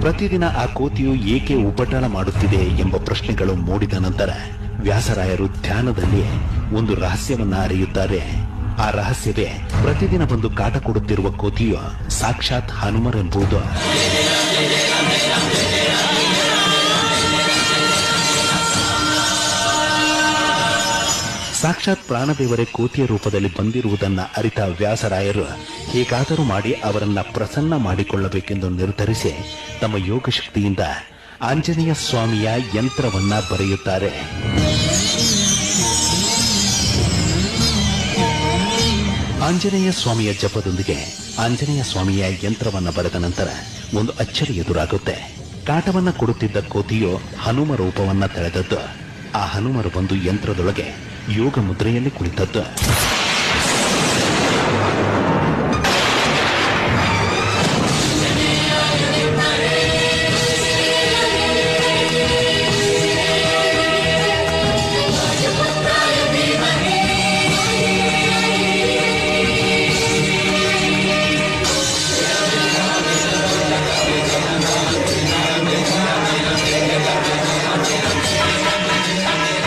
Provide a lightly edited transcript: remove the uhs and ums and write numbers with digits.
ಪ್ರತಿದಿನ ಆ ಕೋತಿಯು ಏಕೆ ಉಪಟಳ ಮಾಡುತ್ತಿದೆ ಎಂಬ ಪ್ರಶ್ನೆಗಳು ಮೂಡಿದ ನಂತರ ವ್ಯಾಸರಾಯರು ಧ್ಯಾನದಲ್ಲಿ ಒಂದು ರಹಸ್ಯವನ್ನ ಅರಿಯುತ್ತಾರೆ. ಆ ರಹಸ್ಯವೇ ಪ್ರತಿದಿನ ಬಂದು ಕಾಟ ಕೊಡುತ್ತಿರುವ ಕೋತಿಯು ಸಾಕ್ಷಾತ್ ಹನುಮರೆಂಬುದು. ಸಾಕ್ಷಾತ್ ಪ್ರಾಣದೇವರೇ ಕೋತಿಯ ರೂಪದಲ್ಲಿ ಬಂದಿರುವುದನ್ನ ಅರಿತ ವ್ಯಾಸರಾಯರು ಹೇಗಾದರೂ ಮಾಡಿ ಅವರನ್ನ ಪ್ರಸನ್ನ ಮಾಡಿಕೊಳ್ಳಬೇಕೆಂದು ನಿರ್ಧರಿಸಿ ತಮ್ಮ ಯೋಗ ಶಕ್ತಿಯಿಂದ ಆಂಜನೇಯ ಸ್ವಾಮಿಯ ಯಂತ್ರವನ್ನ ಬರೆಯುತ್ತಾರೆ. ಆಂಜನೇಯ ಸ್ವಾಮಿಯ ಜಪದೊಂದಿಗೆ ಆಂಜನೇಯ ಸ್ವಾಮಿಯ ಯಂತ್ರವನ್ನ ಬರೆದ ನಂತರ ಒಂದು ಅಚ್ಚರಿ ಎದುರಾಗುತ್ತೆ. ಕಾಟವನ್ನ ಕೊಡುತ್ತಿದ್ದ ಕೋತಿಯು ಹನುಮ ರೂಪವನ್ನ ತಳೆದದ್ದು. ಆ ಹನುಮರು ಬಂದು ಯಂತ್ರದೊಳಗೆ ಯೋಗ ಮುದ್ರೆಯಲ್ಲಿ ಕುಳಿತದ್ದು.